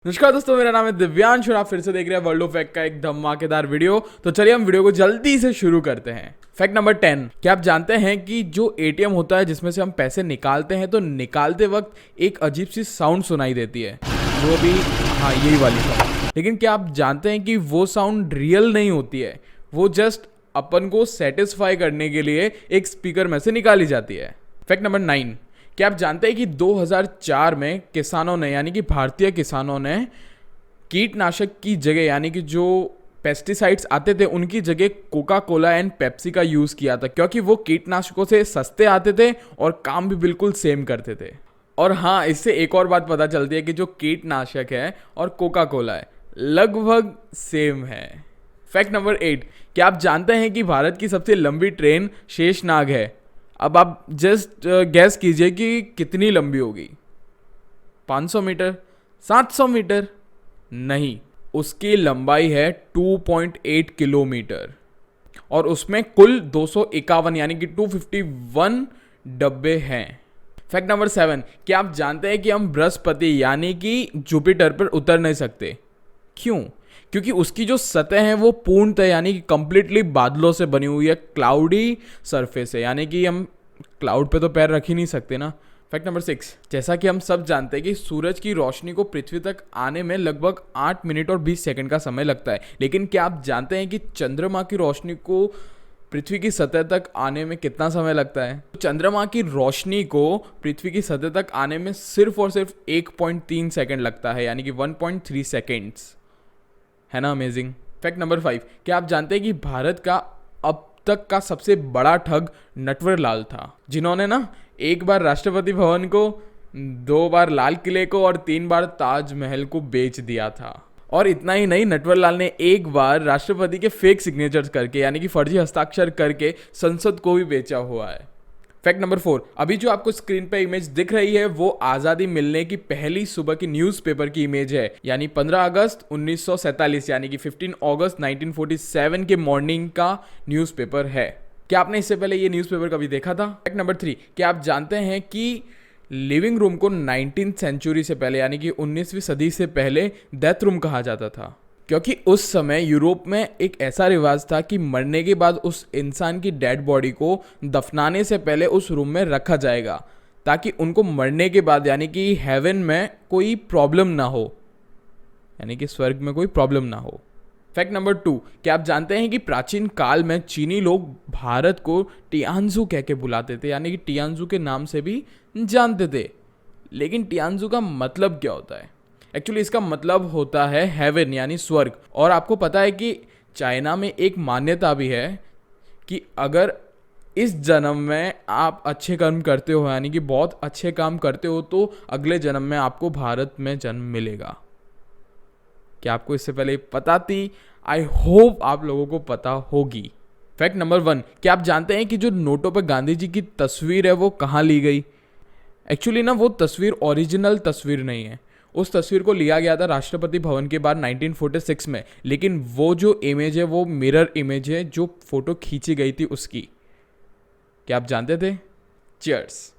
नमस्कार दोस्तों, मेरा नाम है दिव्यांश और आप फिर से देख रहे हैं वर्ल्ड ऑफ फैक्ट का एक धमाकेदार वीडियो। तो चलिए हम वीडियो को जल्दी से शुरू करते हैं। फैक्ट नंबर 10, क्या आप जानते हैं कि जो एटीएम होता है जिसमें से हम पैसे निकालते हैं तो निकालते वक्त एक अजीब सी साउंड सुनाई देती है, वो भी हाँ यही वाली साउंड। लेकिन क्या आप जानते हैं कि वो साउंड रियल नहीं होती है, वो जस्ट अपन को सेटिस्फाई करने के लिए एक स्पीकर में से निकाली जाती है। फैक्ट नंबर 9, क्या आप जानते हैं कि 2004 में किसानों ने यानी कि भारतीय किसानों ने कीटनाशक की जगह यानी कि जो पेस्टिसाइड्स आते थे उनकी जगह कोका कोला एंड पेप्सी का यूज़ किया था, क्योंकि वो कीटनाशकों से सस्ते आते थे और काम भी बिल्कुल सेम करते थे। और हाँ, इससे एक और बात पता चलती है कि जो कीटनाशक है और कोका कोला है लगभग सेम है। फैक्ट नंबर 8, क्या आप जानते हैं कि भारत की सबसे लंबी ट्रेन शेषनाग है। अब आप जस्ट गैस कीजिए कि कितनी लंबी होगी। 500 मीटर, 700 मीटर? नहीं, उसकी लंबाई है 2.8 किलोमीटर और उसमें कुल 251 यानी कि 251 डब्बे हैं। फैक्ट नंबर 7, क्या आप जानते हैं कि हम बृहस्पति यानी कि जुपिटर पर उतर नहीं सकते? क्यों? क्योंकि उसकी जो सतह है वो पूर्णतः यानी कि कंप्लीटली बादलों से बनी हुई है, क्लाउडी सरफेस है, यानी कि हम क्लाउड पे तो पैर रख ही नहीं सकते ना। फैक्ट नंबर 6, जैसा कि हम सब जानते हैं कि सूरज की रोशनी को पृथ्वी तक आने में लगभग 8 मिनट और 20 सेकंड का समय लगता है, लेकिन क्या आप जानते हैं कि चंद्रमा की रोशनी को पृथ्वी की सतह तक आने में कितना समय लगता है? चंद्रमा की रोशनी को पृथ्वी की सतह तक आने में सिर्फ और सिर्फ 1.3 सेकंड लगता है, यानी कि 1.3 सेकेंड्स। है ना अमेजिंग। फैक्ट नंबर 5, क्या आप जानते हैं कि भारत का अब तक का सबसे बड़ा ठग नटवर लाल था, जिन्होंने ना एक बार राष्ट्रपति भवन को, 2 बार लाल किले को और 3 बार ताजमहल को बेच दिया था। और इतना ही नहीं, नटवर लाल ने एक बार राष्ट्रपति के फेक सिग्नेचर्स करके यानी कि फर्जी हस्ताक्षर करके संसद को भी बेचा हुआ है। फैक्ट नंबर 4, अभी जो आपको स्क्रीन पे इमेज दिख रही है वो आज़ादी मिलने की पहली सुबह की न्यूज़पेपर की इमेज है, यानी 15 अगस्त 1947 यानी कि 15 अगस्त 1947 के मॉर्निंग का न्यूज़पेपर है। क्या आपने इससे पहले ये न्यूज़पेपर कभी देखा था? फैक्ट नंबर 3, क्या आप जानते हैं कि लिविंग रूम को 19th सेंचुरी से पहले यानी कि 19वीं सदी से पहले डेथ रूम कहा जाता था, क्योंकि उस समय यूरोप में एक ऐसा रिवाज था कि मरने के बाद उस इंसान की डेड बॉडी को दफनाने से पहले उस रूम में रखा जाएगा, ताकि उनको मरने के बाद यानी कि हेवन में कोई प्रॉब्लम ना हो, यानी कि स्वर्ग में कोई प्रॉब्लम ना हो। फैक्ट नंबर 2, क्या आप जानते हैं कि प्राचीन काल में चीनी लोग भारत को टियानजू कह के बुलाते थे, यानी कि टियानजू के नाम से भी जानते थे। लेकिन टियानजू का मतलब क्या होता है? एक्चुअली इसका मतलब होता है हेवन यानी स्वर्ग। और आपको पता है कि चाइना में एक मान्यता भी है कि अगर इस जन्म में आप अच्छे कर्म करते हो यानी कि बहुत अच्छे काम करते हो तो अगले जन्म में आपको भारत में जन्म मिलेगा। क्या आपको इससे पहले पता थी? आई होप आप लोगों को पता होगी। फैक्ट नंबर 1, क्या आप जानते हैं कि जो नोटों पर गांधी जी की तस्वीर है वो कहाँ ली गई? एक्चुअली ना वो तस्वीर ओरिजिनल तस्वीर नहीं है, उस तस्वीर को लिया गया था राष्ट्रपति भवन के बाद 1946 में, लेकिन वो जो इमेज है वो मिरर इमेज है जो फोटो खींची गई थी उसकी। क्या आप जानते थे? चीयर्स।